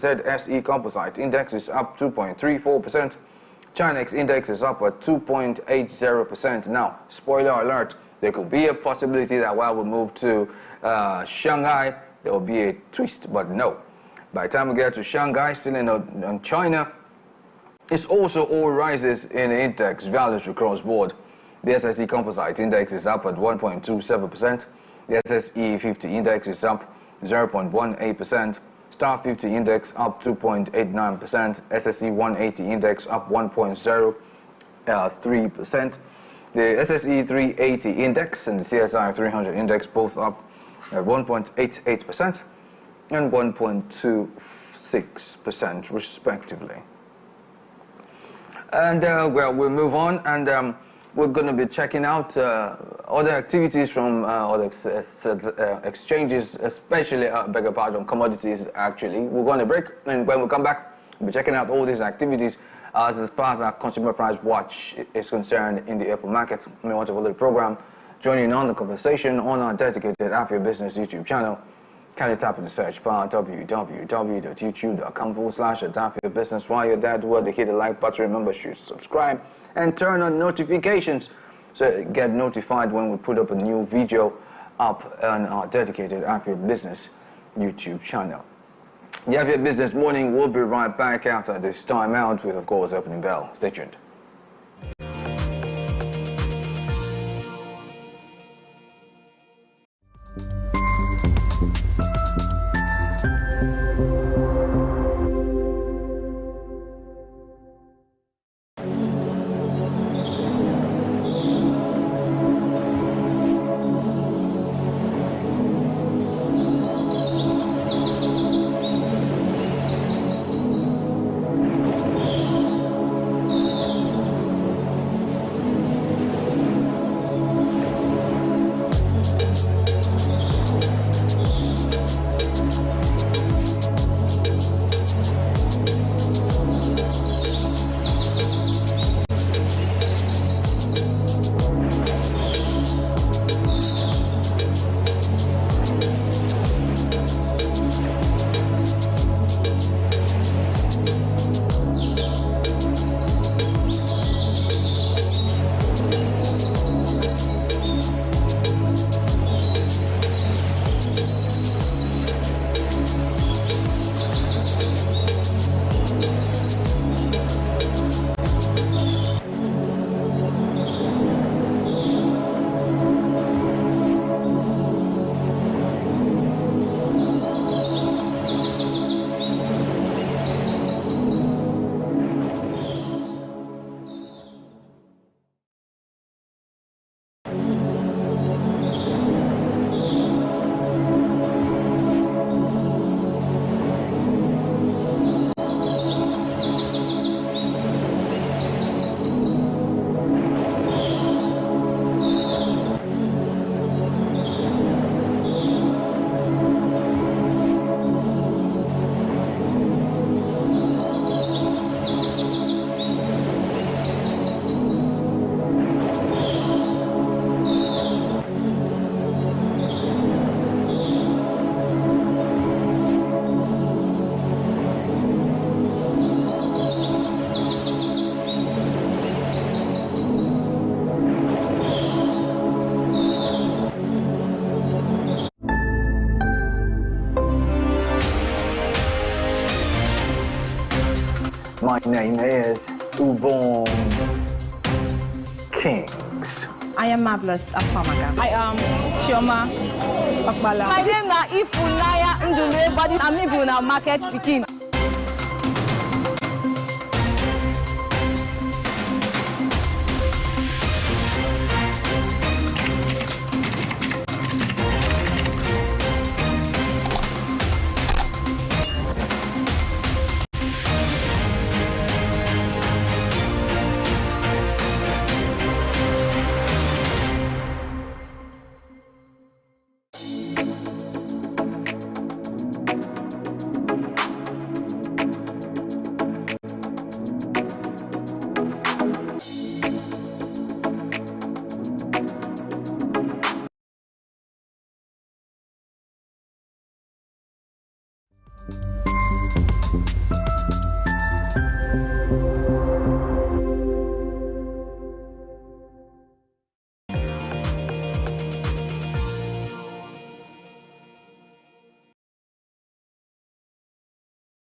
ZSE Composite Index is up 2.34%. Chinex Index is up at 2.80%. Now, spoiler alert, there could be a possibility that while we move to Shanghai, there will be a twist, but no. By the time we get to Shanghai, still in China, it's also all rises in index values across board. The SSE Composite Index is up at 1.27%. The SSE 50 Index is up 0.18%. Star 50 Index up 2.89%. SSE 180 Index up 1.03%. The SSE 380 Index and the CSI 300 Index both up at 1.88% and 1.26% respectively. And well, we'll move on, and we're going to be checking out other activities from other exchanges, especially, beg your pardon, commodities actually. We're going to break, and when we come back, we'll be checking out all these activities as far as our consumer price watch is concerned in the April market. We want to follow the program, joining on the conversation on our dedicated Afia Business YouTube channel. Kindly tap in the search bar www.youtube.com/Afia Business. While you're there, do hit the like button. Remember to subscribe and turn on notifications so you get notified when we put up a new video up on our dedicated Afia Business YouTube channel. The Afia Business Morning will be right back after this time out with, of course, opening bell. Stay tuned. My name is Ubon Kings. I am Marvelous Apamaga. I am Chioma Akbala. My name is Ifulaya Ndule, but I'm living in our market speaking.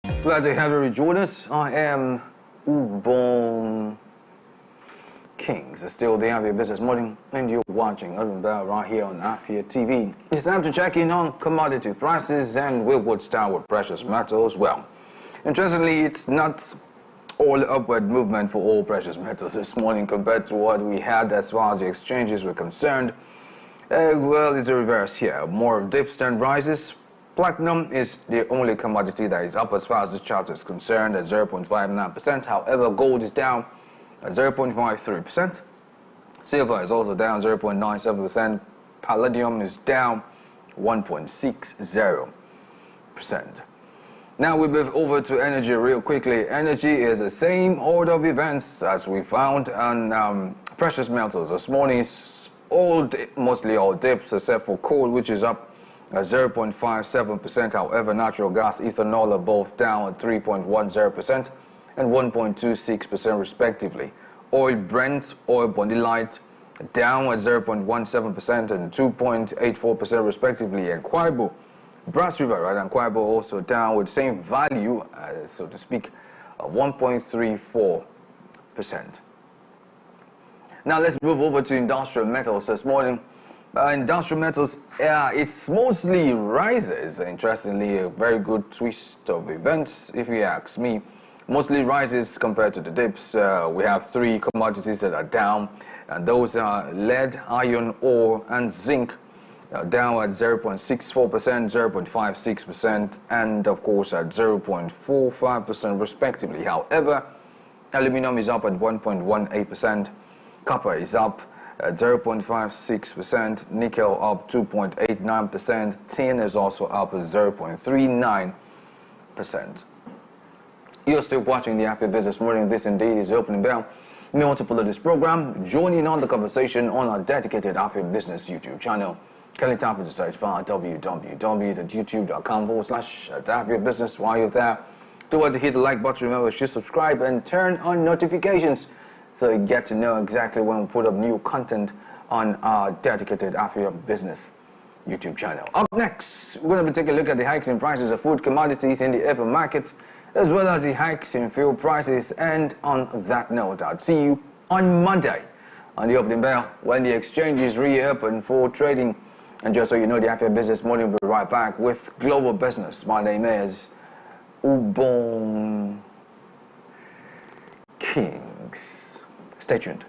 Glad to have you rejoin us. I am Ubon Kings. It's still the Afia Business Morning, and you're watching right here on Afia TV. It's time to check in on commodity prices, and we would start with precious metals. Well, interestingly, it's not all upward movement for all precious metals this morning compared to what we had as far as the exchanges were concerned. Well, it's the reverse here. More dips than rises. Platinum is the only commodity that is up as far as the chart is concerned at 0.59%. However, gold is down at 0.53%. Silver is also down 0.97%. Palladium is down 1.60%. Now we move over to energy real quickly. Energy is the same order of events as we found on precious metals. This morning, mostly all dips except for coal, which is up 0.57%. However, natural gas, ethanol are both down at 3.10% and 1.26% respectively. Oil Brent, oil Bondi Light down at 0.17% and 2.84% respectively. And Kwaibu, Brass River, and Kwaibu also down with same value, so to speak, 1.34%. Now let's move over to industrial metals this morning. Industrial metals, it's mostly rises. Interestingly, a very good twist of events, if you ask me. Mostly rises compared to the dips. We have three commodities that are down, and those are lead, iron ore, and zinc, down at 0.64%, 0.56%, and of course at 0.45% respectively. However, aluminum is up at 1.18%, copper is up at 0.56%, nickel up 2.89%, tin is also up at 0.39%. You're still watching the Afia Business Morning. This indeed is the opening bell. You may want to follow this program, join in on the conversation on our dedicated Afia Business YouTube channel. Kindly tap into the search bar www.youtube.com/Afia Business. While you're there, don't forget to hit the like button. Remember to subscribe and turn on notifications so you get to know exactly when we put up new content on our dedicated Afia Business YouTube channel. Up next, we're going to be taking a look at the hikes in prices of food commodities in the open market, as well as the hikes in fuel prices. And on that note, I'll see you on Monday on the opening bell when the exchanges reopen for trading. And just so you know, the Afia Business Morning will be right back with Global Business. My name is Ubon Kings. Stay tuned.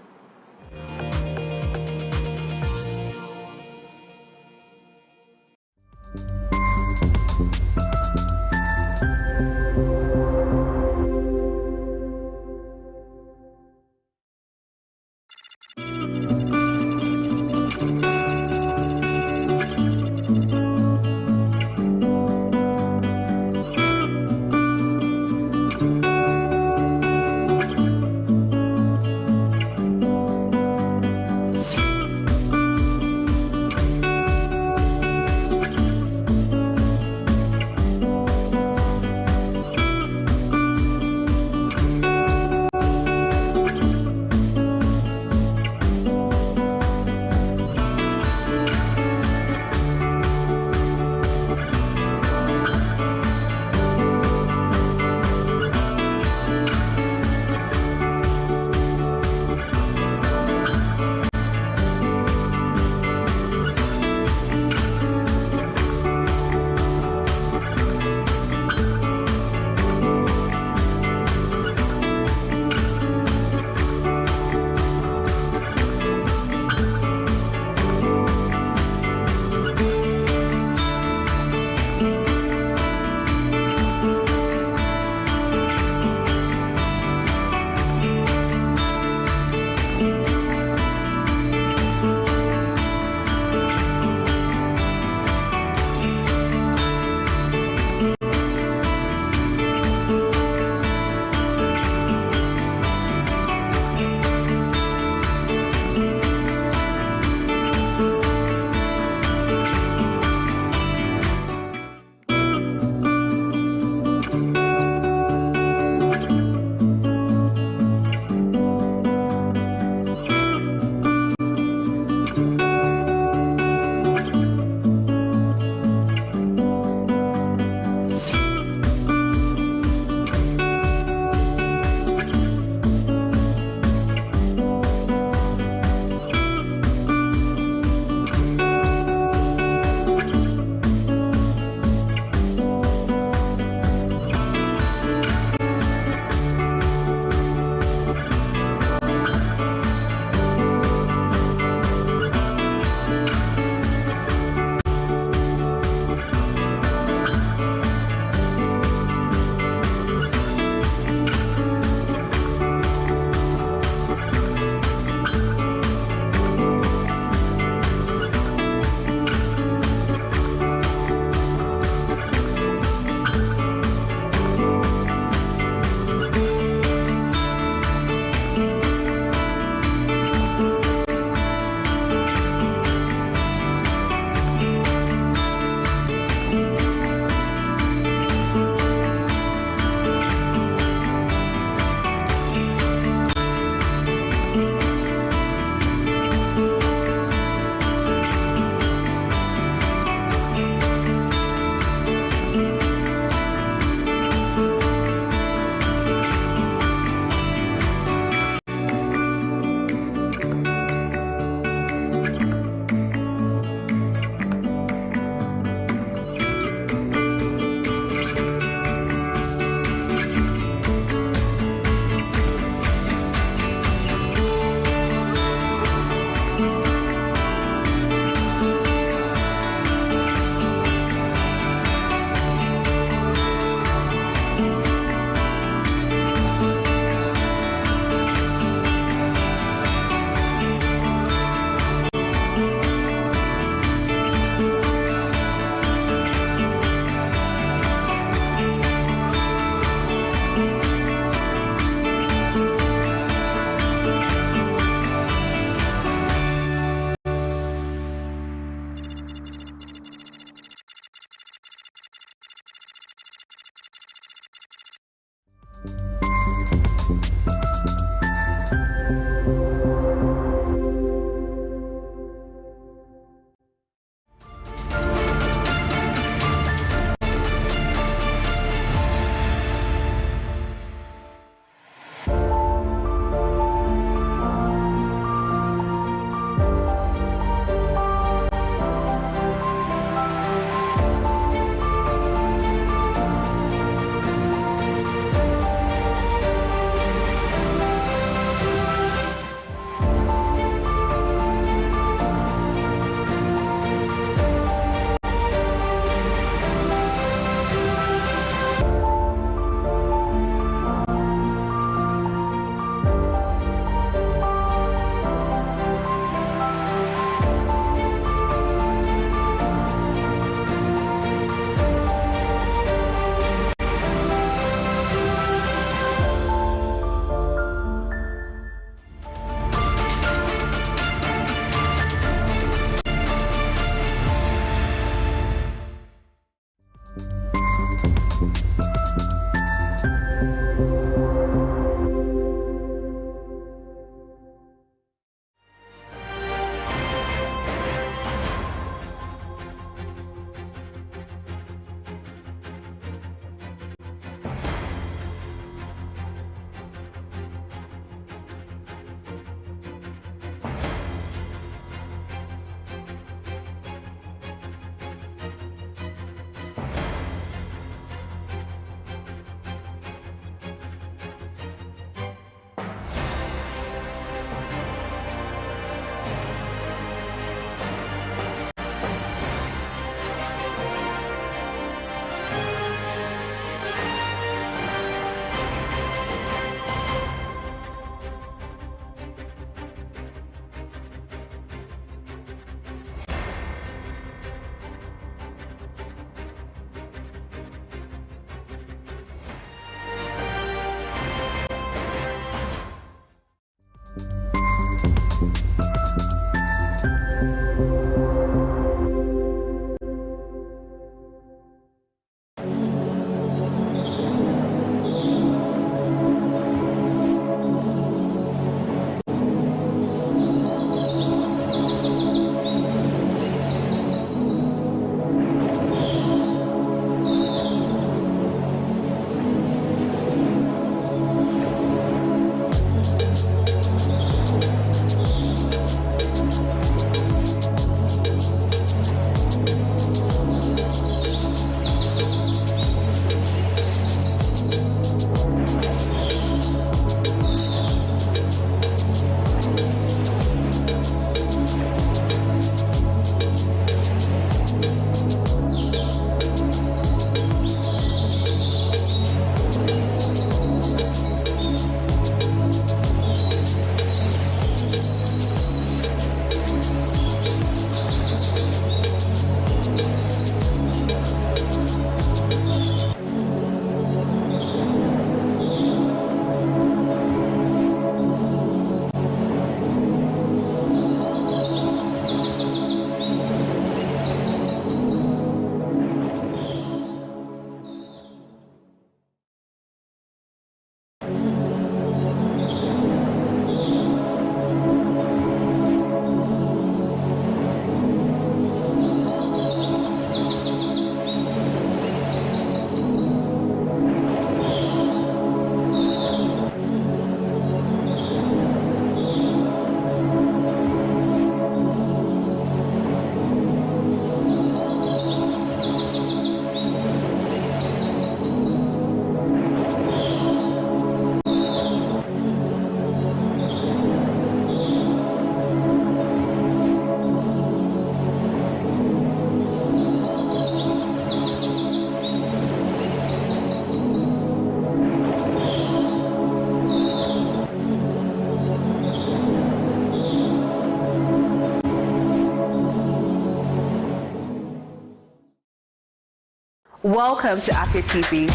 Welcome to Afia TV,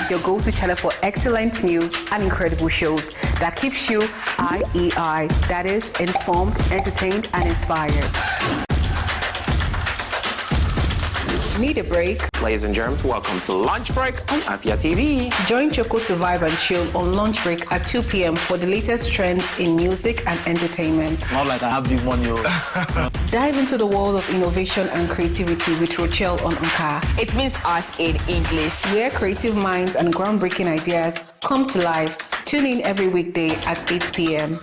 your go-to channel for excellent news and incredible shows that keeps you IEI, that is, informed, entertained, and inspired. Need a break? Ladies and germs, welcome to Lunch Break on Afia TV. Join Choco to vibe and chill on lunch break at 2 p.m. for the latest trends in music and entertainment. Not like I have big money. Dive into the world of innovation and creativity with Rochelle on Anka. It means art in English. Where creative minds and groundbreaking ideas come to life. Tune in every weekday at 8 p.m.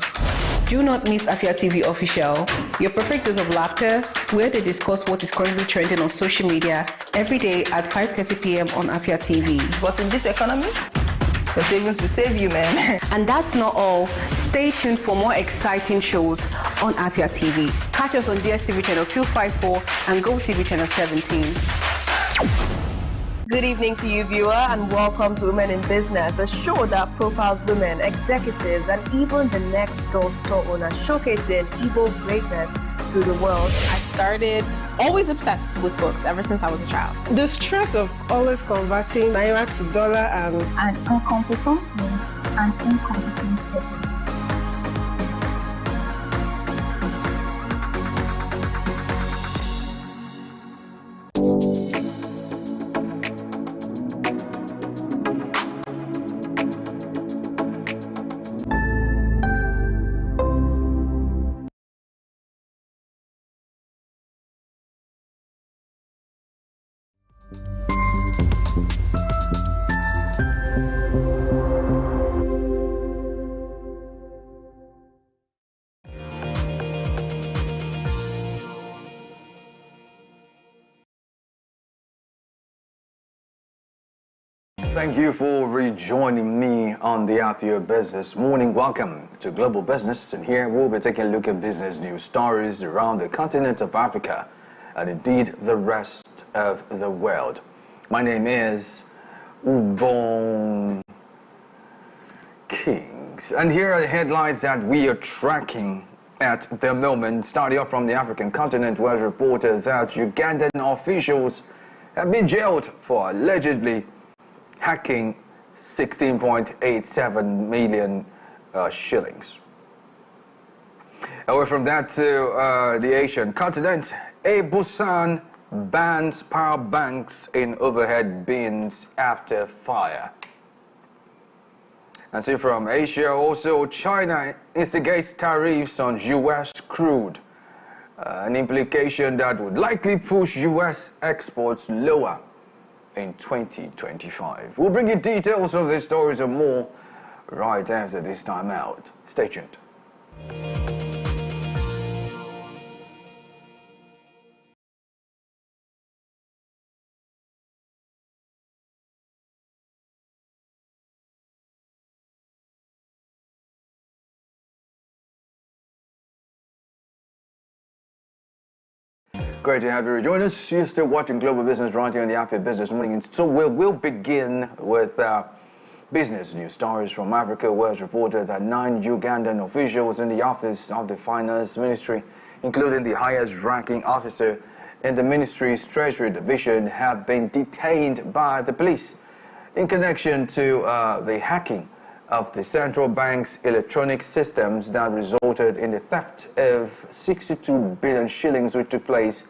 Do not miss Afia TV Official, your perfect dose of laughter, where they discuss what is currently trending on social media every day at 5:30 p.m. on Afia TV. But in this economy, the savings will save you, man. And that's not all. Stay tuned for more exciting shows on Afia TV. Catch us on DSTV channel 254 and GoTV channel 17. Good evening to you, viewer, and welcome to Women in Business, a show that profiles women, executives, and even the next door store owner, showcasing Igbo greatness to the world. I started always obsessed with books ever since I was a child. The stress of always converting naira to dollar and an incompetent means an incompetent person. Thank you for rejoining me on the Afia Business Morning. Welcome to Global Business, and here we'll be taking a look at business news stories around the continent of Africa and indeed the rest of the world. My name is Ubon Kings, and here are the headlines that we are tracking at the moment. Starting off from the African continent, where reported that Ugandan officials have been jailed for allegedly hacking 16.87 million shillings. Away from that to the Asian continent, a Busan bans power banks in overhead bins after fire. And see from Asia also, China instigates tariffs on US crude, an implication that would likely push US exports lower in 2025. We'll bring you details of these stories and more right after this time out. Stay tuned. Great to have you join us. You're still watching Global Business right here on the Afia Business Morning. So we'll begin with business news stories from Africa, where it's reported that 9 Ugandan officials in the office of the Finance Ministry, including the highest ranking officer in the ministry's Treasury Division, have been detained by the police in connection to the hacking of the central bank's electronic systems that resulted in the theft of 62 billion shillings, which took place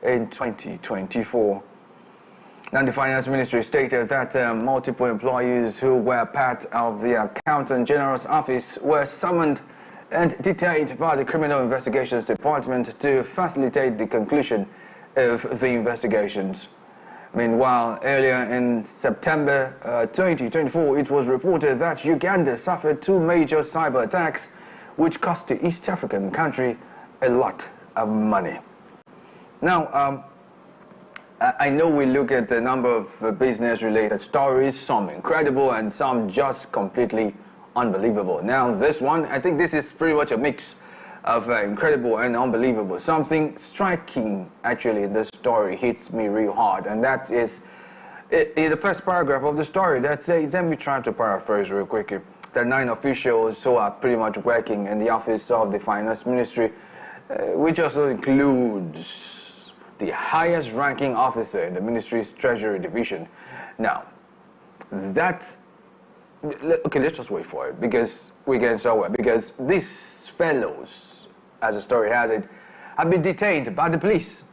in 2024. Now, the Finance Ministry stated that multiple employees who were part of the Accountant General's office were summoned and detained by the Criminal Investigations Department to facilitate the conclusion of the investigations. Meanwhile, earlier in September 2024, it was reported that Uganda suffered 2 major cyber attacks, which cost the East African country a lot of money. Now, I know we look at a number of business-related stories, some incredible and some just completely unbelievable. Now, this one, I think this is pretty much a mix of incredible and unbelievable. Something striking, actually, in this story hits me real hard, and that is in the first paragraph of the story. Let me try to paraphrase real quickly. There are 9 officials who are pretty much working in the office of the Finance Ministry, which also includes the highest ranking officer in the ministry's Treasury Division. Now, let's just wait for it, because we're getting somewhere. Because these fellows, as the story has it, have been detained by the police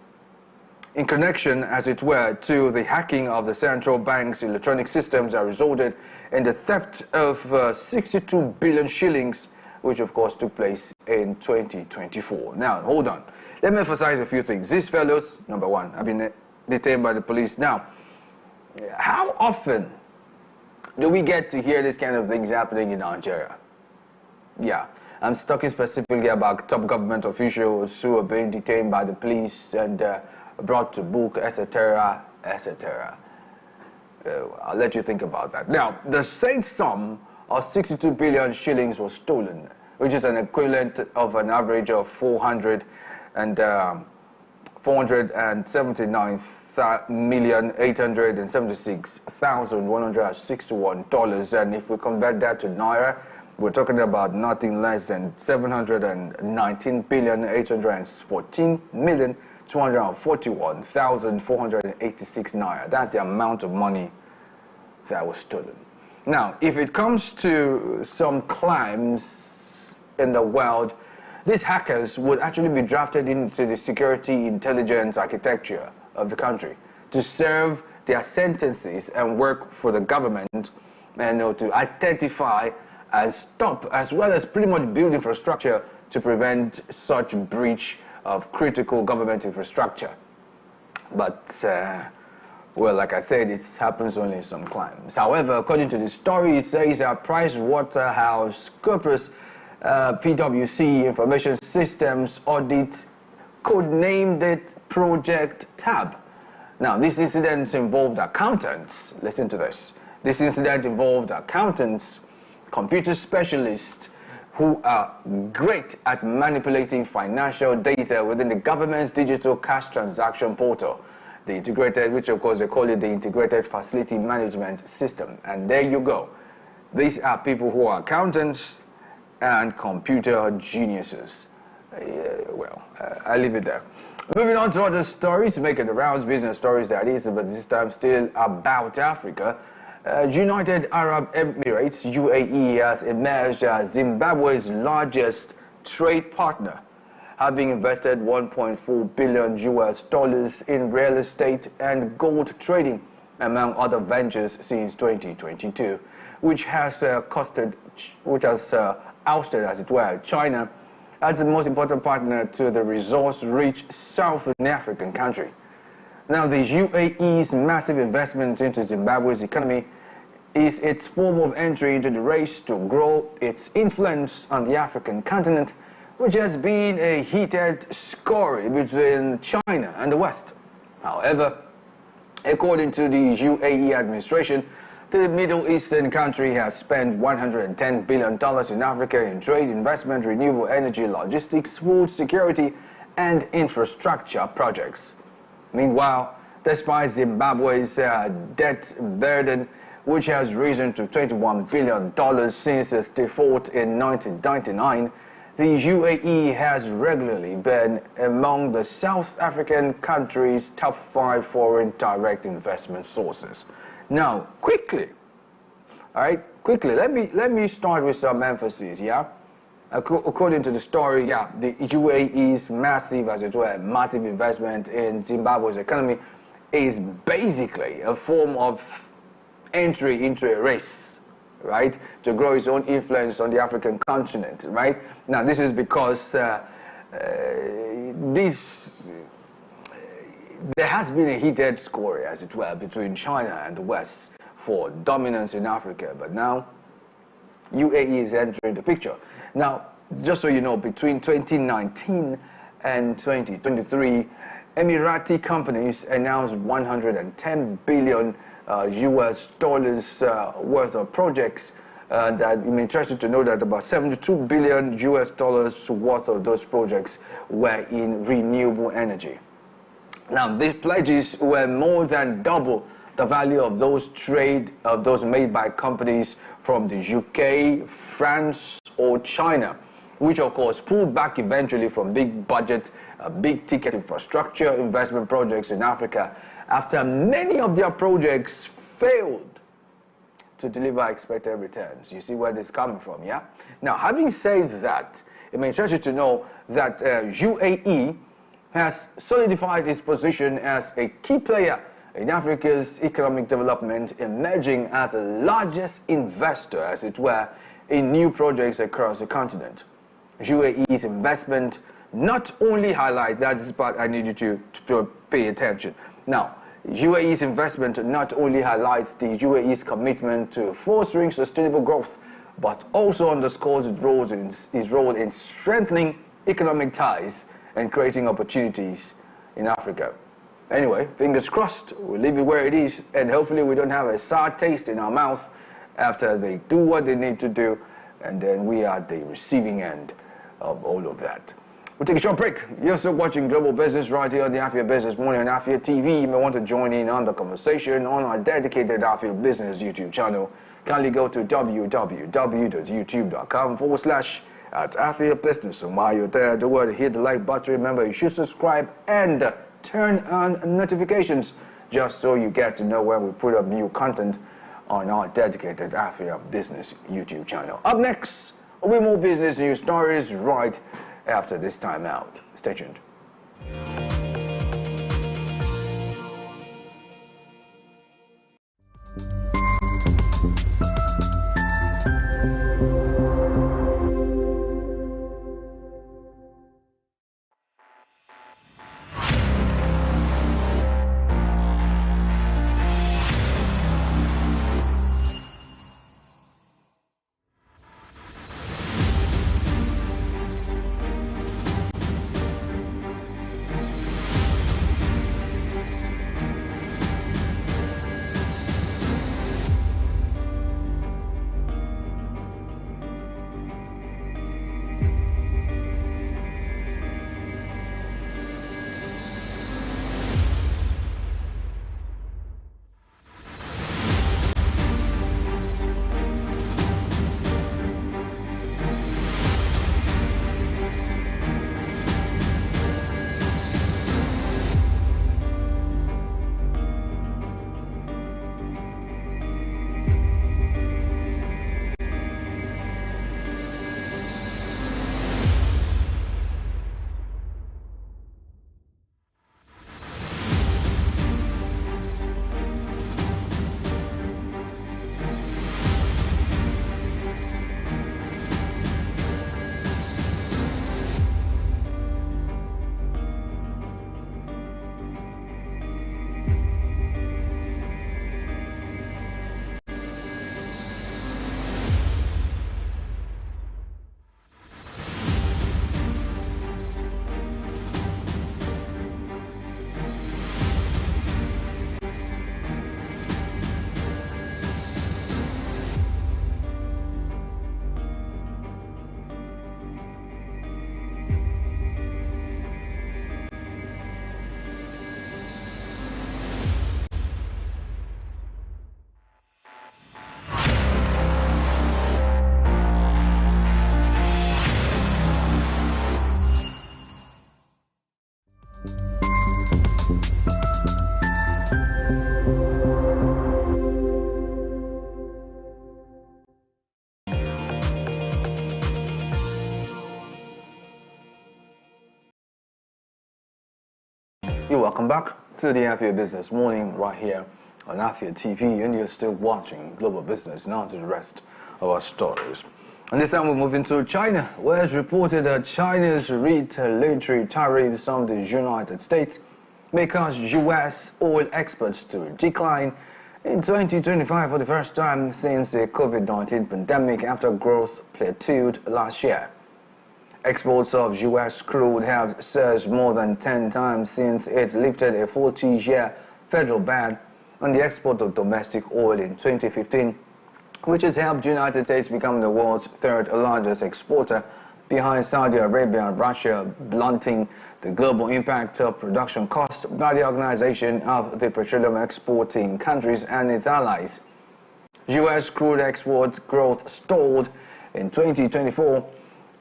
in connection, as it were, to the hacking of the central bank's electronic systems that resulted in the theft of 62 billion shillings, which of course took place in 2024. Now, hold on. Let me emphasize a few things. These fellows, number one, have been detained by the police. Now, how often do we get to hear this kind of things happening in Nigeria? Yeah, I'm talking specifically about top government officials who are being detained by the police and brought to book, etc., etc. I'll let you think about that. Now, the said sum of 62 billion shillings was stolen, which is an equivalent of an average of $479,876,161. And if we convert that to Naira, we're talking about nothing less than 719,814,241,486 Naira. That's the amount of money that was stolen. Now, if it comes to some crimes in the world, these hackers would actually be drafted into the security intelligence architecture of the country to serve their sentences and work for the government, and to identify and stop, as well as pretty much build infrastructure to prevent such breach of critical government infrastructure. But well, like I said, it happens only in some crimes. However, according to the story, it says PricewaterhouseCoopers PwC Information Systems Audit codenamed it Project Tab. Now, this incident involved accountants. Listen to this. This incident involved accountants, computer specialists who are great at manipulating financial data within the government's digital cash transaction portal, the integrated, which of course they call it the Integrated Facility Management System. And there you go. These are people who are accountants and computer geniuses. I leave it there. Moving on to other stories, making the rounds, business stories that is, but this time still about Africa. United Arab Emirates, UAE, has emerged as Zimbabwe's largest trade partner, having invested $1.4 billion in real estate and gold trading, among other ventures, since 2022, which has ousted, as it were, China as the most important partner to the resource-rich Southern African country. Now, the UAE's massive investment into Zimbabwe's economy is its form of entry into the race to grow its influence on the African continent, which has been a heated scoring between China and the West. However, according to the UAE administration, the Middle Eastern country has spent $110 billion in Africa in trade, investment, renewable energy, logistics, food security, and infrastructure projects. Meanwhile, despite Zimbabwe's debt burden, which has risen to $21 billion since its default in 1999, the UAE has regularly been among the South African country's top 5 foreign direct investment sources. Now, quickly, let me start with some emphasis, yeah? According to the story, yeah, the UAE's massive investment in Zimbabwe's economy is basically a form of entry into a race, right, to grow its own influence on the African continent, right? Now, this is because there has been a heated score, as it were, between China and the West for dominance in Africa, but now UAE is entering the picture. Now, just so you know, between 2019 and 2023, Emirati companies announced $110 billion worth of projects. That I'm interested to know that about $72 billion worth of those projects were in renewable energy. Now, these pledges were more than double the value of those made by companies from the UK, France, or China. which of course pulled back eventually from big budget, big ticket infrastructure investment projects in Africa after many of their projects failed to deliver expected returns. You see where this is coming from, yeah? Now, having said that, it may interest you to know that UAE has solidified its position as a key player in Africa's economic development, emerging as the largest investor, as it were, in new projects across the continent. UAE's investment not only highlights, that is the part I need you to pay attention. Now, UAE's investment not only highlights the UAE's commitment to fostering sustainable growth, but also underscores its role in strengthening economic ties and creating opportunities in Africa. Anyway, fingers crossed, we'll leave it where it is, and hopefully we don't have a sour taste in our mouth after they do what they need to do, and then we are at the receiving end of all of that. We'll take a short break. You're still watching Global Business right here on the Afia Business Morning on Afia TV. You may want to join in on the conversation on our dedicated Afia Business YouTube channel. Kindly go to www.youtube.com/Afia Business. And while you're there, don't worry, hit the like button. Remember, you should subscribe and turn on notifications just so you get to know when we put up new content on our dedicated Afia Business YouTube channel. Up next, will be more business news stories right after this time out. Stay tuned. You're welcome back to the Afia Business Morning right here on Afia TV, and you're still watching Global Business. Now to the rest of our stories. And this time we're moving to China, where it's reported that China's retaliatory tariffs on the United States may cause U.S. oil exports to decline in 2025 for the first time since the COVID-19 pandemic, after growth plateaued last year. Exports of U.S. crude have surged more than 10 times since it lifted a 40-year federal ban on the export of domestic oil in 2015, which has helped the United States become the world's third largest exporter, behind Saudi Arabia and Russia, blunting the global impact of production costs by the Organization of the Petroleum Exporting Countries and its allies. U.S. crude export growth stalled in 2024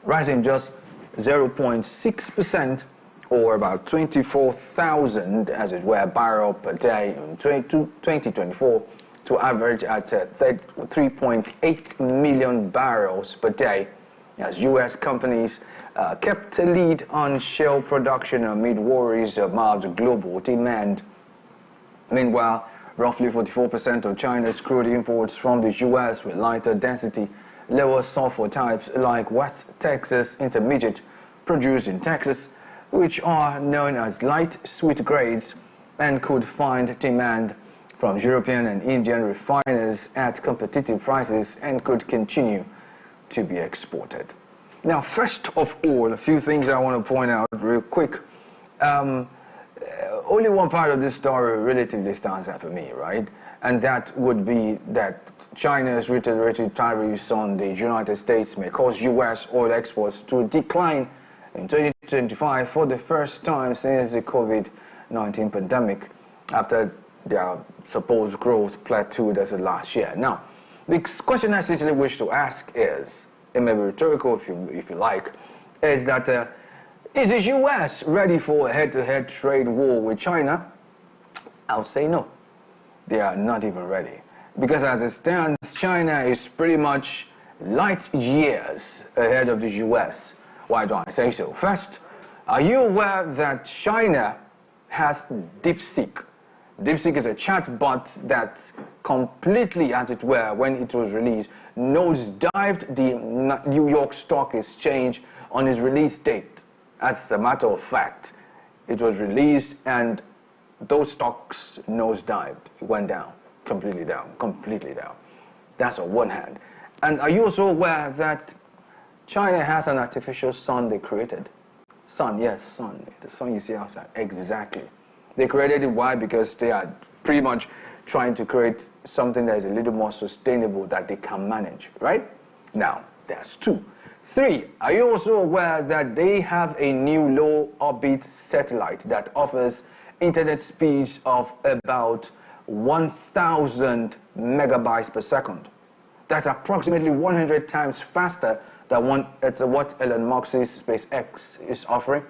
rising just 0.6%, or about 24,000, as it were, barrel per day in 2024, to average at 3.8 million barrels per day, as U.S. companies kept a lead on shale production amid worries about global demand. Meanwhile, roughly 44% of China's crude imports from the U.S. with lighter density, lower sulfur types like West Texas Intermediate, produced in Texas, which are known as light sweet grades and could find demand from European and Indian refiners at competitive prices and could continue to be exported. Now, first of all, a few things I want to point out real quick. Only one part of this story relatively stands out for me, right? And that would be that China's reiterated tariffs on the United States may cause U.S. oil exports to decline in 2025 for the first time since the COVID-19 pandemic, after their supposed growth plateaued as of last year. Now, the question I essentially wish to ask is, it may be rhetorical if you like, is that is the U.S. ready for a head-to-head trade war with China? I'll say no. They are not even ready. Because as it stands, China is pretty much light years ahead of the U.S. Why do I say so? First, are you aware that China has DeepSeek? DeepSeek is a chatbot that completely, as it were, when it was released, nosedived the New York Stock Exchange on its release date. As a matter of fact, it was released and those stocks nosedived. It went down, completely down, completely down. That's on one hand. And are you also aware that China has an artificial sun they created? Sun, yes, sun. The sun you see outside. Exactly. They created it. Why? Because they are pretty much trying to create something that is a little more sustainable that they can manage, right? Now, that's two. Three, are you also aware that they have a new low orbit satellite that offers internet speeds of about 1,000 megabytes per second? That's approximately 100 times faster than what Elon Musk's SpaceX is offering.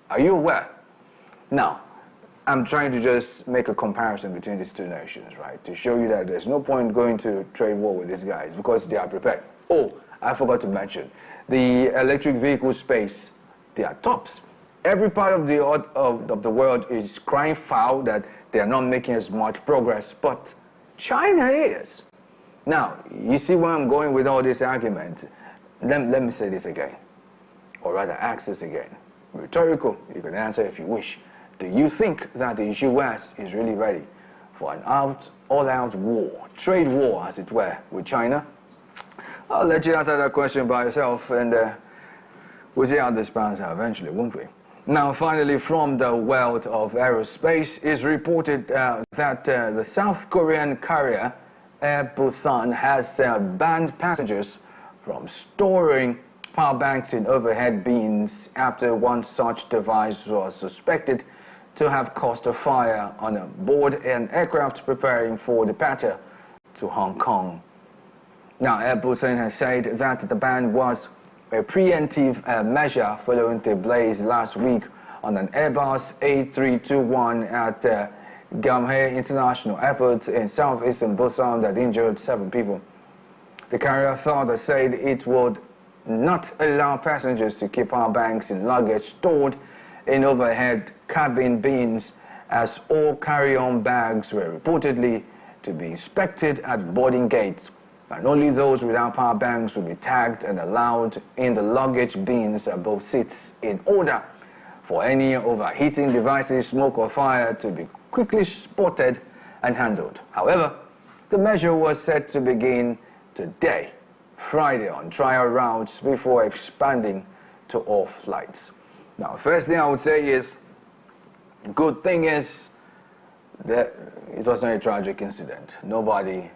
Are you aware? Now, I'm trying to just make a comparison between these two nations, right? To show you that there's no point going to trade war with these guys because they are prepared. Oh, I forgot to mention, the electric vehicle space, they are tops. Every part of the world is crying foul that they are not making as much progress, but China is. Now, you see where I'm going with all this argument. Let me say this again, or rather ask this again. Rhetorical, you can answer if you wish. Do you think that the U.S. is really ready for an all-out war, trade war as it were, with China? I'll let you answer that question by yourself, and we'll see how this pans out eventually, won't we? Now, finally, from the world of aerospace, it's reported that the South Korean carrier Air Busan has banned passengers from storing power banks in overhead bins after one such device was suspected to have caused a fire on board an aircraft preparing for departure to Hong Kong. Now, Air Busan has said that the ban was a preemptive measure following the blaze last week on an Airbus A321 at Gamhae International Airport in southeastern Busan that injured 7 people. The carrier further said it would not allow passengers to keep power banks and luggage stored in overhead cabin bins, as all carry-on bags were reportedly to be inspected at boarding gates, and only those without power banks will be tagged and allowed in the luggage bins above seats in order for any overheating devices, smoke or fire to be quickly spotted and handled. However, the measure was set to begin today, Friday, on trial routes before expanding to all flights. Now, first thing I would say is, good thing is that it was not a tragic incident. Nobody,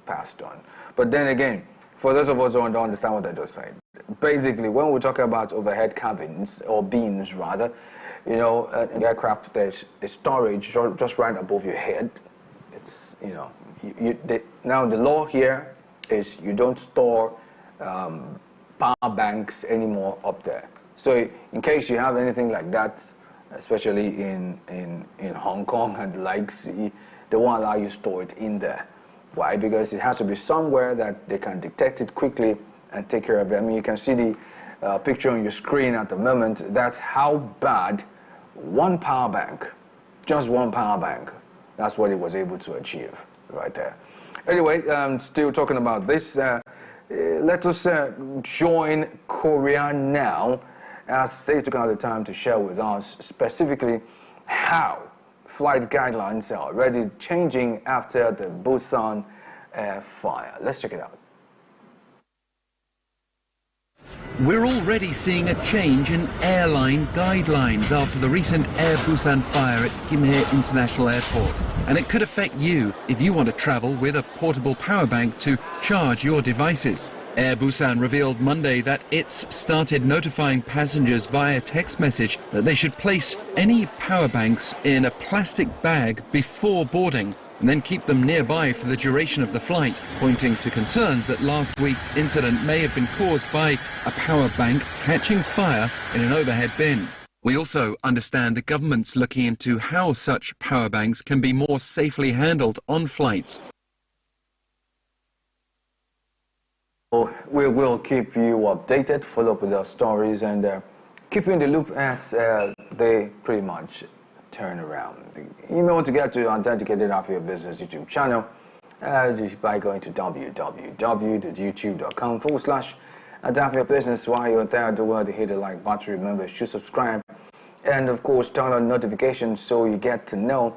passed on. But then again, for those of us who don't understand what I just said, basically, when we talk about overhead cabins, or beams rather, an aircraft, there's a storage just right above your head. It's, now the law here is you don't store power banks anymore up there. So in case you have anything like that, especially in Hong Kong and the likes, they won't allow you to store it in there. Why? Because it has to be somewhere that they can detect it quickly and take care of it. I mean, you can see the picture on your screen at the moment. That's how bad one power bank, just one power bank, that's what it was able to achieve right there. Anyway, still talking about this, let us join Korea now, as they took out the time to share with us specifically how flight guidelines are already changing after the Busan fire. Let's check it out. We're already seeing a change in airline guidelines after the recent Air Busan fire at Gimhae International Airport. And it could affect you if you want to travel with a portable power bank to charge your devices. Air Busan revealed Monday that it's started notifying passengers via text message that they should place any power banks in a plastic bag before boarding and then keep them nearby for the duration of the flight, pointing to concerns that last week's incident may have been caused by a power bank catching fire in an overhead bin. We also understand the government's looking into how such power banks can be more safely handled on flights. We will keep you updated, follow up with our stories, and keep you in the loop as they pretty much turn around. You may want to get to our dedicated Afia Business YouTube channel by going to www.youtube.com/Afia Business. While you're there, don't worry to hit the like button. Remember to subscribe, and of course turn on notifications so you get to know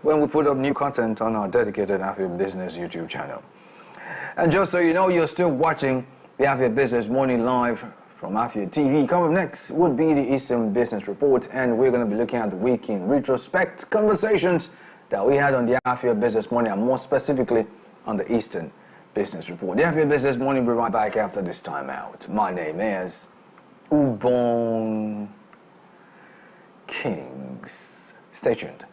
when we put up new content on our dedicated Afia Business YouTube channel. And just so you know, you're still watching the Afia Business Morning Live from Afia TV. Coming up next would be the Eastern Business Report, and we're going to be looking at the week in retrospect, conversations that we had on the Afia Business Morning, and more specifically on the Eastern Business Report. The Afia Business Morning will be right back after this time out. My name is Ubon Kings. Stay tuned.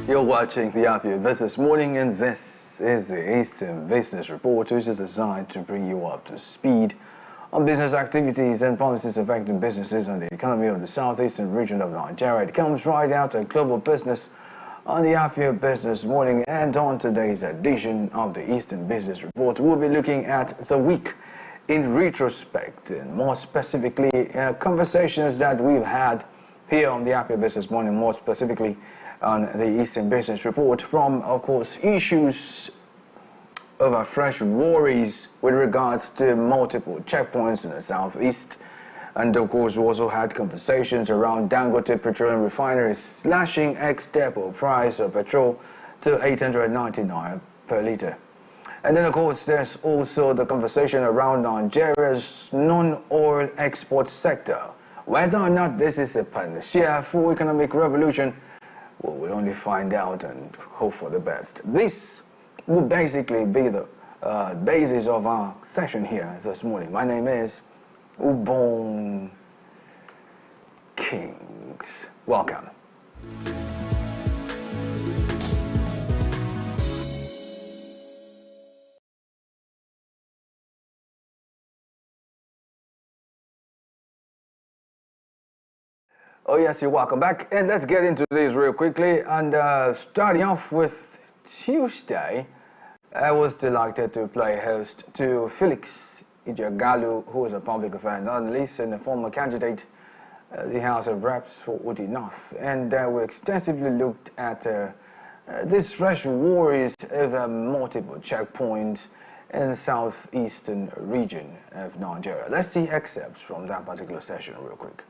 You're watching the Afia Business Morning, and this is the Eastern Business Report, which is designed to bring you up to speed on business activities and policies affecting businesses and the economy of the southeastern region of Nigeria. It comes right out of global business on the Afia Business Morning, and on today's edition of the Eastern Business Report, we'll be looking at the week in retrospect, and more specifically, conversations that we've had here on the Afia Business Morning, more specifically on the Eastern Business Report, from, of course, issues over fresh worries with regards to multiple checkpoints in the southeast. And of course, we also had conversations around Dangote Petroleum Refineries slashing ex-depot price of petrol to 890 naira per litre. And then, of course, there's also the conversation around Nigeria's non-oil export sector. Whether or not this is a panacea for economic revolution, well, we'll only find out and hope for the best. This will basically be the basis of our session here this morning. My name is Ubon Kings. Welcome. Oh yes, you're welcome back, and let's get into this real quickly. And starting off with Tuesday, I was delighted to play host to Felix Ijagalu, who is a public affairs analyst and a former candidate at the House of Reps for Udi North. And we extensively looked at these fresh worries over multiple checkpoints in the southeastern region of Nigeria. Let's see excerpts from that particular session real quick.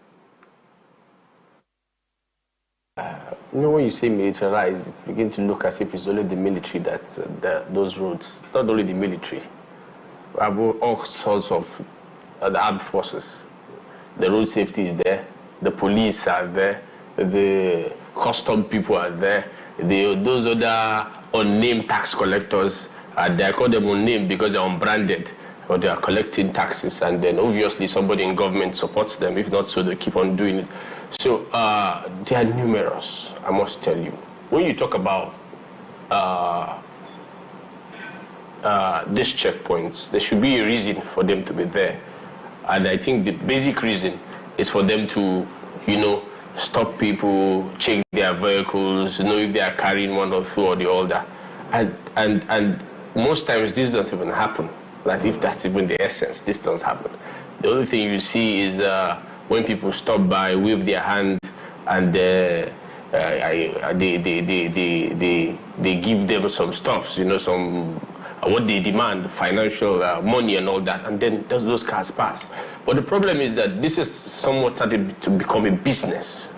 You know, when you say militarized, it begins to look as if it's only the military those roads. Not only the military. We have all sorts of the armed forces. The road safety is there. The police are there. The custom people are there. Those other unnamed tax collectors are there. I call them unnamed because they're unbranded, or they are collecting taxes, and then obviously somebody in government supports them. If not so, they keep on doing it. So they are numerous, I must tell you. When you talk about these checkpoints, there should be a reason for them to be there. And I think the basic reason is for them to, stop people, check their vehicles, know if they are carrying one or two or the other. And most times this doesn't even happen. Like, if that's even the essence, this doesn't happen. The only thing you see is when people stop by, wave their hand, and they give them some stuff, some what they demand, financial money and all that, and then those cars pass. But the problem is that this is somewhat started to become a business,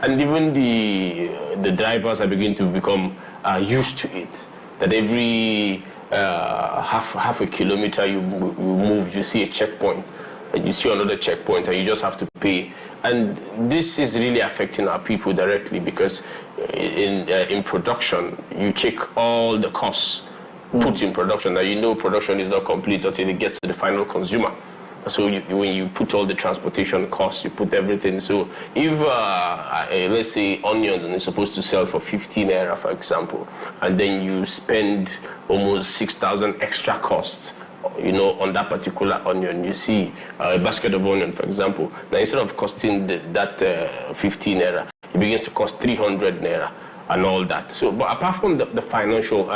and even the drivers are beginning to become used to it. That every half a kilometer you move, you see a checkpoint. And you see another checkpoint and you just have to pay. And this is really affecting our people directly, because in production, you check all the costs put in production. Now, production is not complete until it gets to the final consumer. So when you put all the transportation costs, you put everything. So if, let's say, onions is supposed to sell for 15 naira, for example, and then you spend almost 6,000 extra costs, on that particular onion, you see a basket of onion, for example. Now, instead of costing that 15 naira, it begins to cost 300 naira and all that. So, but apart from the financial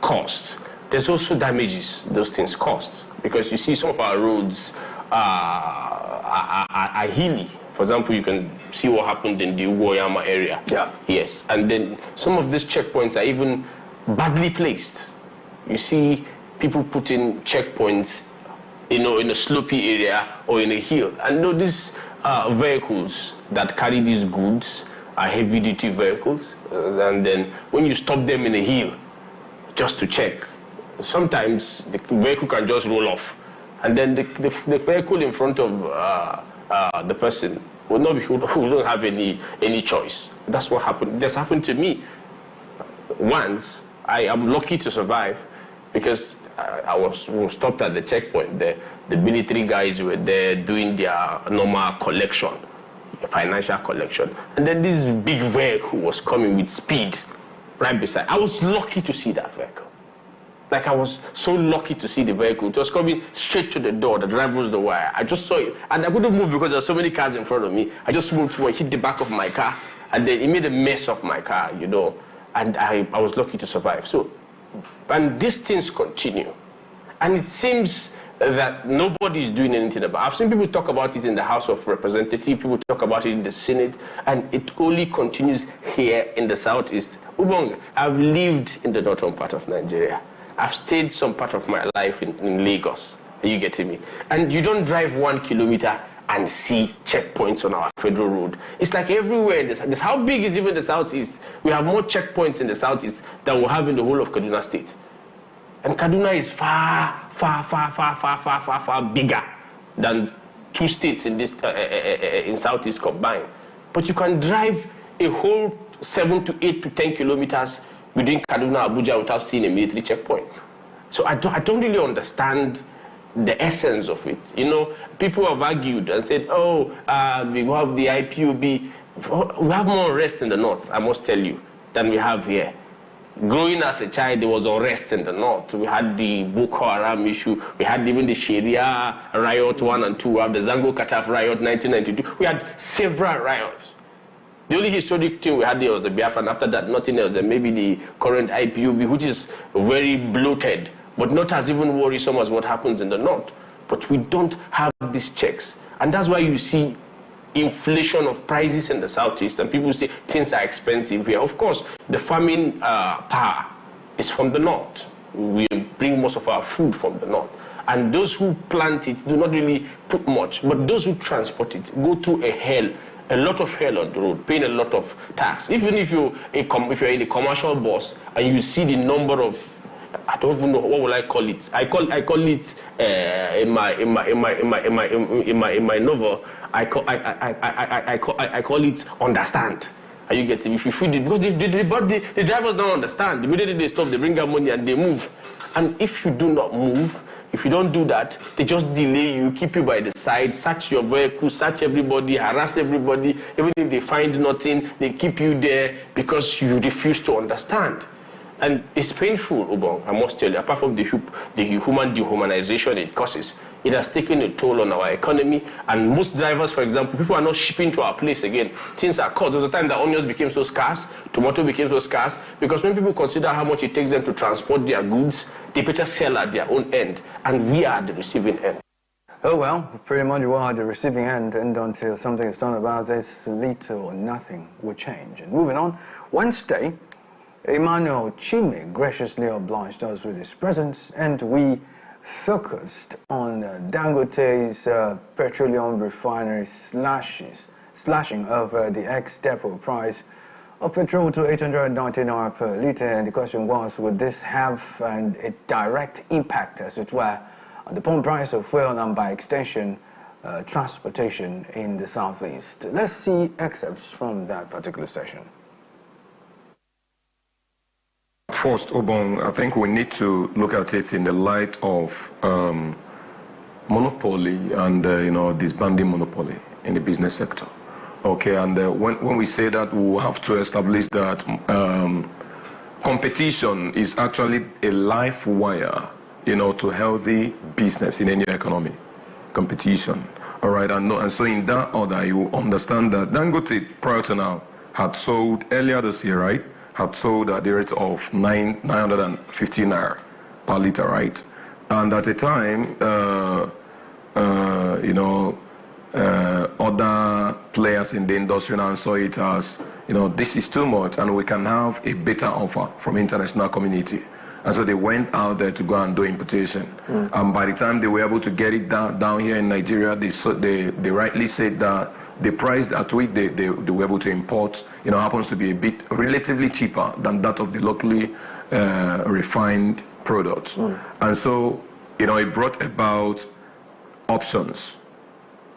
costs, there's also damages those things cost. Because you see some of our roads are hilly. For example, you can see what happened in the Ugoyama area. Yeah. Yes. And then some of these checkpoints are even badly placed. You see people putting checkpoints in a slopey area or in a hill. And these vehicles that carry these goods are heavy-duty vehicles, and then when you stop them in a hill just to check, sometimes the vehicle can just roll off, and then the vehicle in front of the person will don't have any choice. That's what happened. This happened to me once. I am lucky to survive because I was stopped at the checkpoint. The military guys were there doing their normal collection, financial collection, and then this big vehicle was coming with speed right beside. I was lucky to see that vehicle. Like, I was so lucky to see the vehicle. It was coming straight to the door. The driver was the wire. I just saw it, and I couldn't move because there were so many cars in front of me. I just moved forward, hit the back of my car, and then it made a mess of my car, and I was lucky to survive. So, and these things continue. And it seems that nobody is doing anything about it. I've seen people talk about it in the House of Representatives, people talk about it in the Senate, and it only continues here in the Southeast. Ubong, I've lived in the northern part of Nigeria. I've stayed some part of my life in Lagos. Are you getting me? And you don't drive 1 kilometer and see checkpoints on our federal road. It's like everywhere. This how big is even the Southeast? We have more checkpoints in the Southeast than we have in the whole of Kaduna State. And Kaduna is far bigger than 2 states in this in Southeast combined. But you can drive a whole 7 to 8 to 10 kilometers between Kaduna and Abuja without seeing a military checkpoint. So I don't really understand the essence of it. People have argued and said, we have the IPOB. We have more unrest in the north, I must tell you, than we have here. Growing as a child, there was unrest in the north. We had the Boko Haram issue. We had even the Sharia riot 1 and 2. We have the Zango Kataf riot 1992. We had several riots. The only historic thing we had there was the Biafra, and after that, nothing else. And maybe the current IPOB, which is very bloated, but not as even worrisome as what happens in the north. But we don't have these checks. And that's why you see inflation of prices in the Southeast, and people say things are expensive here. Of course, the farming power is from the north. We bring most of our food from the north. And those who plant it do not really put much, but those who transport it go through a lot of hell on the road, paying a lot of tax. Even if you're in a commercial bus and you see the number of, I don't even know what will I call it. I call it in my novel. I call it understand. Are you getting? If you feed it, because the drivers don't understand. Immediately they stop, they bring out money and they move. And if you do not move, if you don't do that, they just delay you, keep you by the side, search your vehicle, search everybody, harass everybody. Even if they find nothing, they keep you there because you refuse to understand. And it's painful, Ubong, I must tell you, apart from the human dehumanization it causes. It has taken a toll on our economy, and most drivers, for example, people are not shipping to our place again. Things are cut. There was a time that onions became so scarce, tomato became so scarce, because when people consider how much it takes them to transport their goods, they better sell at their own end, and we are the receiving end. Oh well, pretty much we are the receiving end, and until something is done about this, little or nothing will change. And moving on, Wednesday, Emmanuel Chime graciously obliged us with his presence, and we focused on Dangote's petroleum refinery slashing of the ex-depot price of petrol to 890 naira per litre. And the question was, would this have a direct impact, as it were, on the pump price of fuel and by extension transportation in the Southeast? Let's see excerpts from that particular session. First, Obong, I think we need to look at it in the light of monopoly and disbanding monopoly in the business sector. Okay, and when we say that, we have to establish that competition is actually a life wire, to healthy business in any economy. Competition, all right, and so in that order, you understand that Dangote prior to now had sold earlier this year, right? Had sold at the rate of 950 naira per litre, right? And at the time, other players in the industry now saw it as, this is too much, and we can have a better offer from international community. And so they went out there to go and do importation. And by the time they were able to get it down here in Nigeria, they rightly said that the price at which they were able to import, happens to be a bit relatively cheaper than that of the locally refined products. And so, it brought about options,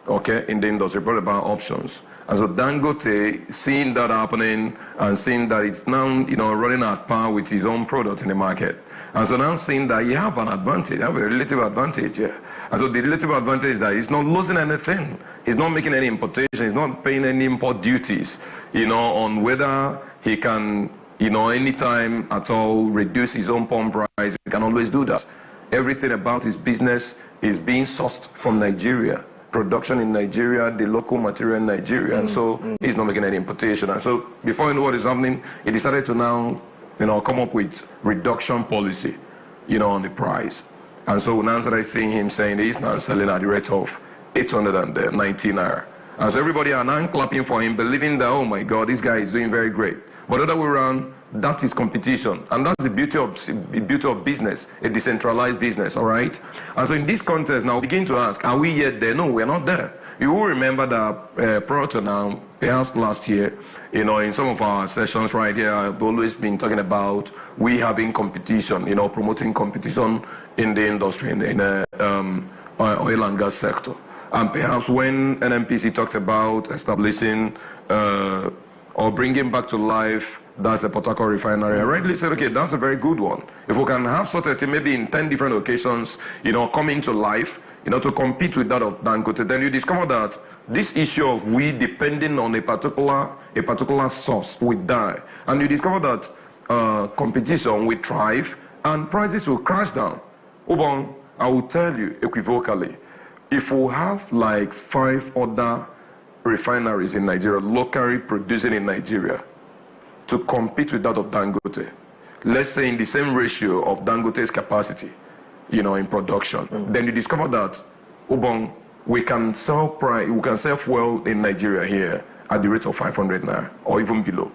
okay, in the industry, brought about options. And so Dangote, seeing that happening and seeing that it's now, running at par with his own product in the market. And so now seeing that you have an advantage, you have a relative advantage here. And so the relative advantage is that he's not losing anything. He's not making any importation. He's not paying any import duties, on whether he can, anytime at all reduce his own palm price. He can always do that. Everything about his business is being sourced from Nigeria. Production in Nigeria, the local material in Nigeria, and so he's not making any importation. And so before you know what is happening, he decided to now, come up with reduction policy, on the price. And so we now started seeing him saying he's now selling at the rate of 819 naira. And so everybody are now clapping for him, believing that, oh my God, this guy is doing very great. But the other way around, that is competition. And that's the beauty of business, a decentralized business, all right? And so in this context, now begin to ask, are we yet there? No, we're not there. You will remember that prior to now, perhaps last year, in some of our sessions right here, I've always been talking about we having competition, promoting competition in the industry, in the oil and gas sector. And perhaps when NNPC talked about establishing or bringing back to life that's a Port Harcourt refinery, I rightly said, okay, that's a very good one. If we can have such a thing, maybe in 10 different occasions, coming to life, to compete with that of Dangote, then you discover that this issue of we depending on a particular source will die. And you discover that competition will thrive and prices will crash down. Ubon, I will tell you equivocally, if we have like 5 other refineries in Nigeria, locally producing in Nigeria, to compete with that of Dangote, let's say in the same ratio of Dangote's capacity, in production, then you discover that, Ubon, we can sell fuel in Nigeria here at the rate of 500 naira or even below.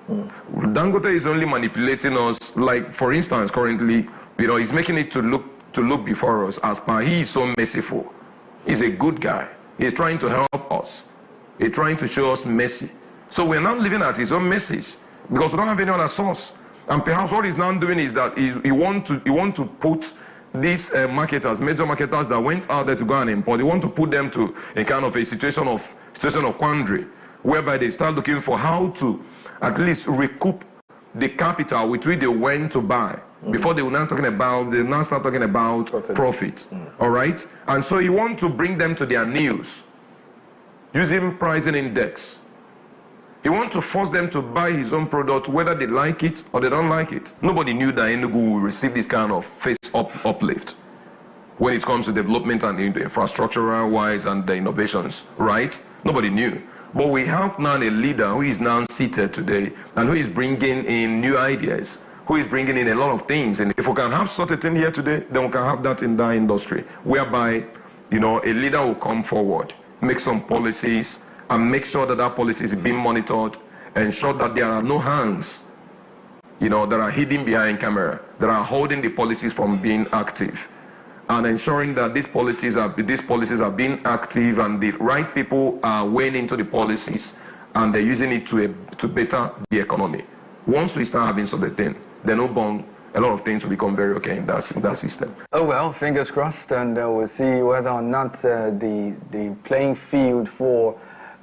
Dangote is only manipulating us, like for instance, currently, he's making it to look before us as per he is so merciful. He's a good guy. He's trying to help us. He's trying to show us mercy. So we're now living at his own message because we don't have any other source. And perhaps what he's now doing is that he want to put these marketers, major marketers that went out there to go and import, they want to put them to a kind of a situation of quandary, whereby they start looking for how to at least recoup the capital with which they went to buy. Before they now start talking about profit. All right? And so you want to bring them to their knees using pricing index. He wants to force them to buy his own product whether they like it or they don't like it. Nobody knew that Enugu will receive this kind of uplift when it comes to development and infrastructural wise and the innovations, right? Nobody knew. But we have now a leader who is now seated today and who is bringing in new ideas, who is bringing in a lot of things. And if we can have such a thing here today, then we can have that in that industry, whereby, a leader will come forward, make some policies, and make sure that that policy is being monitored, ensure that there are no hands, that are hidden behind camera, that are holding the policies from being active, and ensuring that these policies are being active and the right people are weighing into the policies and they're using it to better the economy. Once we start having such a thing, then a lot of things will become very okay in that system. Oh well, fingers crossed, and we'll see whether or not the playing field for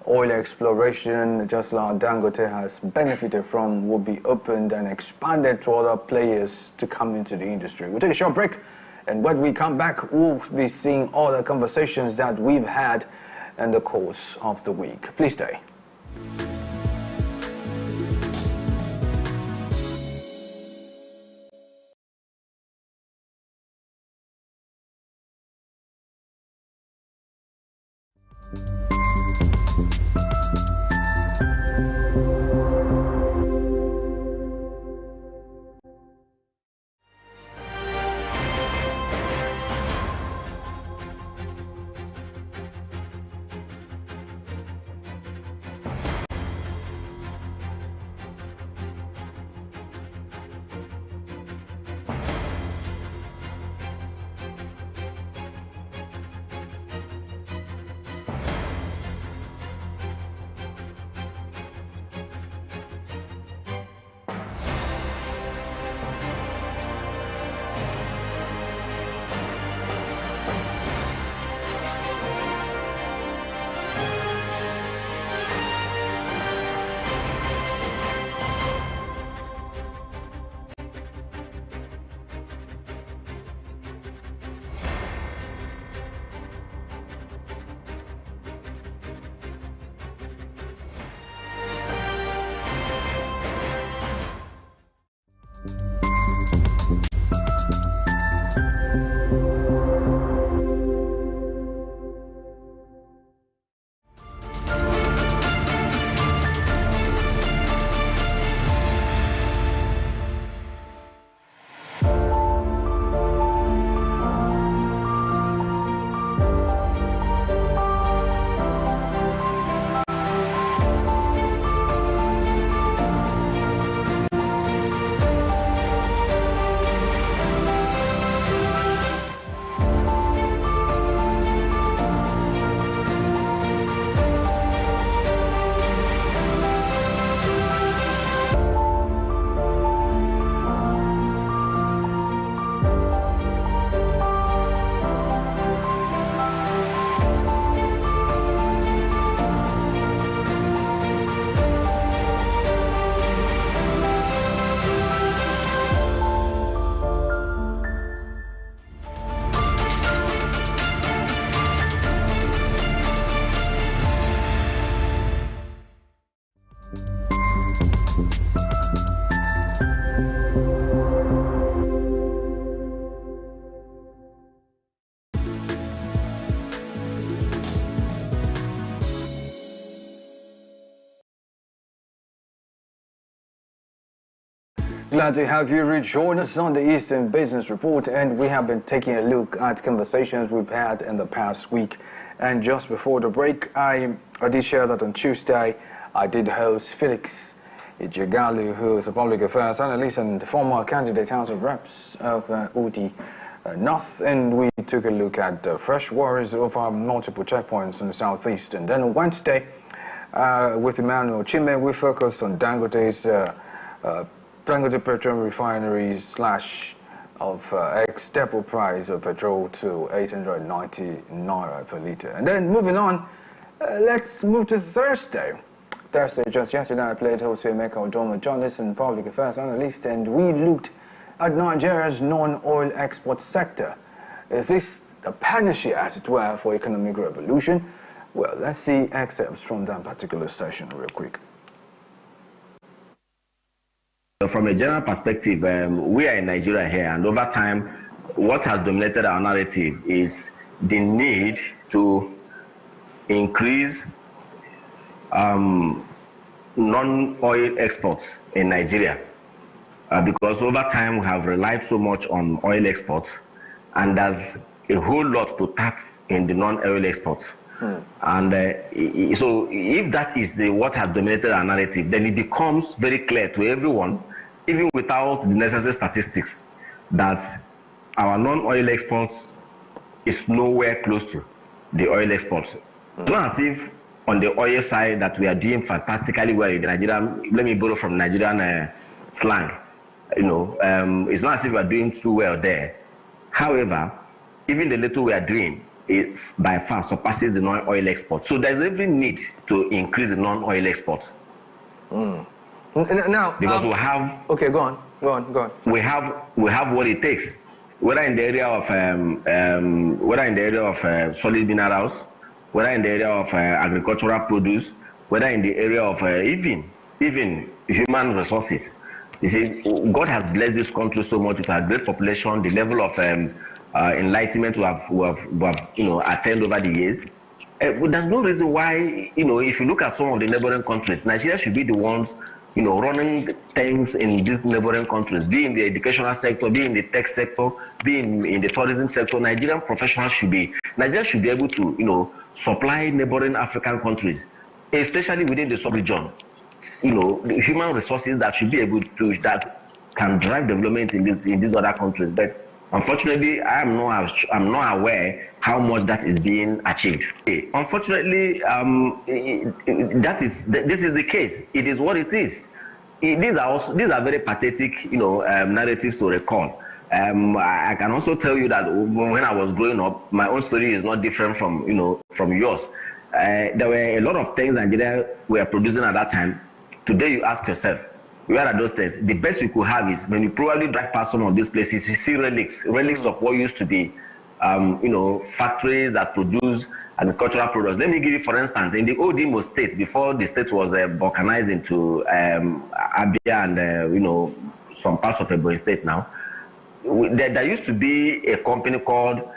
oil exploration, just like Dangote has benefited from, will be opened and expanded to other players to come into the industry. We'll take a short break, and when we come back, we'll be seeing all the conversations that we've had in the course of the week. Please stay. Glad to have you rejoin us on the Eastern Business Report, and we have been taking a look at conversations we've had in the past week. And just before the break, I did share that on Tuesday I did host Felix Ijegalu, who is a public affairs analyst and former candidate House of Reps of Udi North, and we took a look at fresh worries over multiple checkpoints in the southeast. And then on Wednesday, with Emmanuel Chime, we focused on Dangote's Dangote Petroleum Refinery of ex-depot price of petrol to 890 naira per litre. And then moving on, let's move to Thursday. Just yesterday, I played Jose Emeka Odoma, journalist and public affairs analyst, and we looked at Nigeria's non-oil export sector. Is this a panacea, as it were, for economic revolution? Well, let's see excerpts from that particular session real quick. From a general perspective, we are in Nigeria here, and over time, what has dominated our narrative is the need to increase non-oil exports in Nigeria, because over time we have relied so much on oil exports, and there's a whole lot to tap in the non-oil exports. And so if that is what has dominated our narrative, then it becomes very clear to everyone, even without the necessary statistics, that our non-oil exports is nowhere close to the oil exports. It's not as if on the oil side that we are doing fantastically well in Nigeria. Let me borrow from Nigerian slang. It's not as if we are doing too well there. However, even the little we are doing, it by far surpasses the non-oil exports. So there's every need to increase the non-oil exports. Now, because we have. Okay, go on. We have what it takes, whether in the area of solid minerals, whether in the area of agricultural produce, whether in the area of even human resources. You see, God has blessed this country so much with our great population, the level of enlightenment we have attained over the years. There's no reason why, if you look at some of the neighboring countries, Nigeria should be the ones, running things in these neighboring countries, be in the educational sector, be in the tech sector, be in the tourism sector. Nigerian professionals Nigeria should be able to, supply neighboring African countries, especially within the sub-region. The human resources that should be able to, that can drive development in these other countries. But unfortunately, I'm not aware how much that is being achieved. Unfortunately, this is the case. It is what it is. These are very pathetic, narratives to recall. I can also tell you that when I was growing up, my own story is not different from yours. There were a lot of things Nigeria were producing at that time. Today, you ask yourself, where are those things? The best you could have is when you probably drive past some of these places, you see relics of what used to be, factories that produce agricultural products. Let me give you, for instance, in the old Imo state, before the state was balkanized into Abia and some parts of Ebonyi state now, there used to be a company called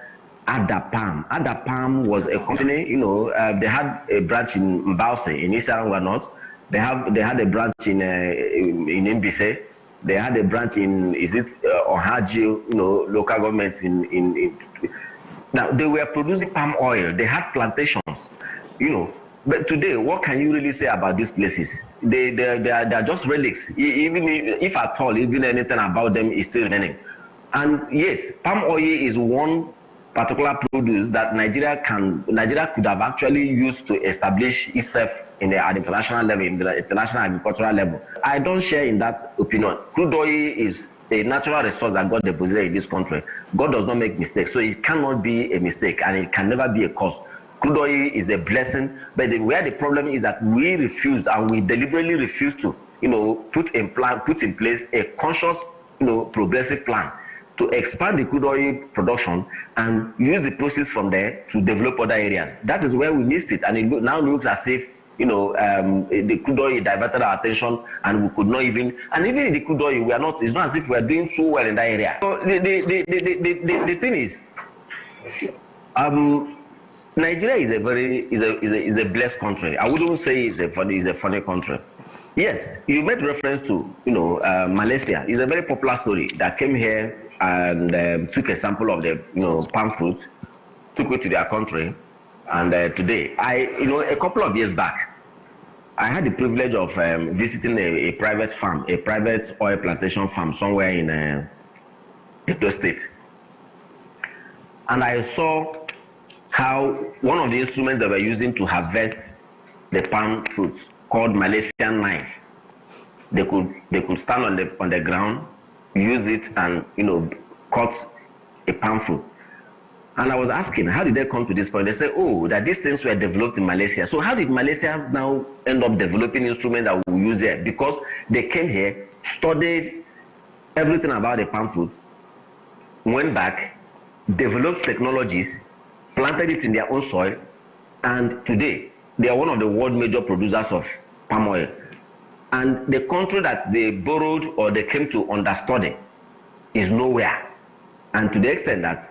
Adapam. Adapam was a company, they had a branch in Mbause, in Eastern North. They had a branch in Mbise. They had a branch in Ohaji, local governments in. Now they were producing palm oil. They had plantations, But today, what can you really say about these places? They are just relics. Even if at all, even anything about them is still remaining. And yet, palm oil is one particular produce that Nigeria could have actually used to establish itself at the international level, in the international agricultural level. I don't share in that opinion. Crude oil is a natural resource that God deposited in this country. God does not make mistakes, so it cannot be a mistake, and it can never be a cause. Crude oil is a blessing, but where the problem is that we refuse, and we deliberately refuse to, put in place a conscious, progressive plan to expand the crude oil production and use the proceeds from there to develop other areas. That is where we missed it, and it now looks as if the crude oil diverted our attention, and we could not even in the crude oil, it's not as if we are doing so well in that area. So the thing is, Nigeria is a blessed country. I wouldn't say it's a funny country. Yes, you made reference to, Malaysia. It's a very popular story that came here and took a sample of the, palm fruit, took it to their country, and today, a couple of years back, I had the privilege of visiting a private farm, a private oil plantation farm somewhere in Edo State, and I saw how one of the instruments they were using to harvest the palm fruits, called Malaysian knife. They could stand on the ground, use it, and cut a palm fruit. And I was asking, how did they come to this point? They said, that these things were developed in Malaysia. So how did Malaysia now end up developing instruments that we use here? Because they came here, studied everything about the palm fruit, went back, developed technologies, planted it in their own soil, and today they are one of the world major producers of palm oil. And the country that they borrowed or they came to understudy is nowhere. And to the extent that,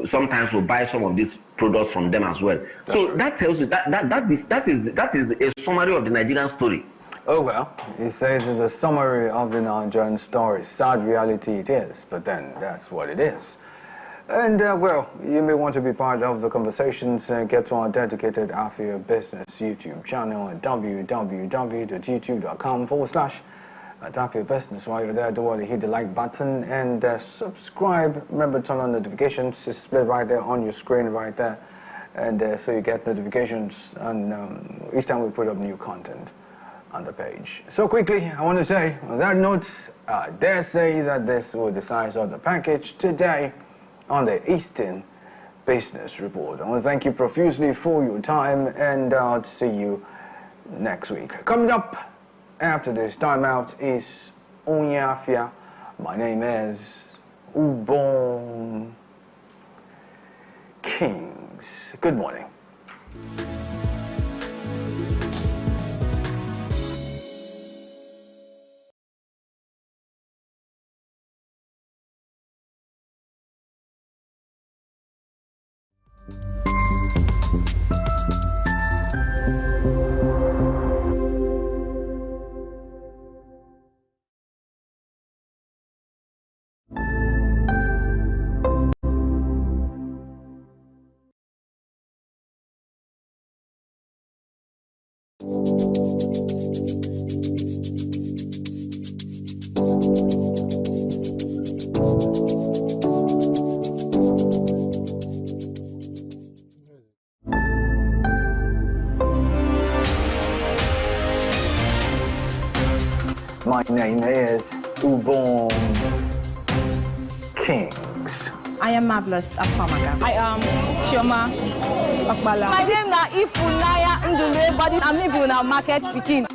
sometimes we'll buy some of these products from them as well. So that tells you that is a summary of the Nigerian story. Oh, well, he says it's a summary of the Nigerian story. Sad reality it is, but then that's what it is. And, well, you may want to be part of the conversations and get to our dedicated Afia Business YouTube channel at www.youtube.com/Afia Business. While you're there, don't worry, hit the like button and subscribe. Remember, turn on notifications. It's split right there on your screen right there. And so you get notifications on each time we put up new content on the page. So quickly, I want to say, on that note, I dare say that this was the size of the package today on the Eastern Business Report. I want to thank you profusely for your time, and I'll see you next week. Coming up after this timeout is Afia. My name is Ubon Kings. Good morning. My name is Ubon Kings. I am Marvelous Akwamaga. I am Chioma Akbala. My name is Ifunaya Ndule, but I'm living in a market speaking.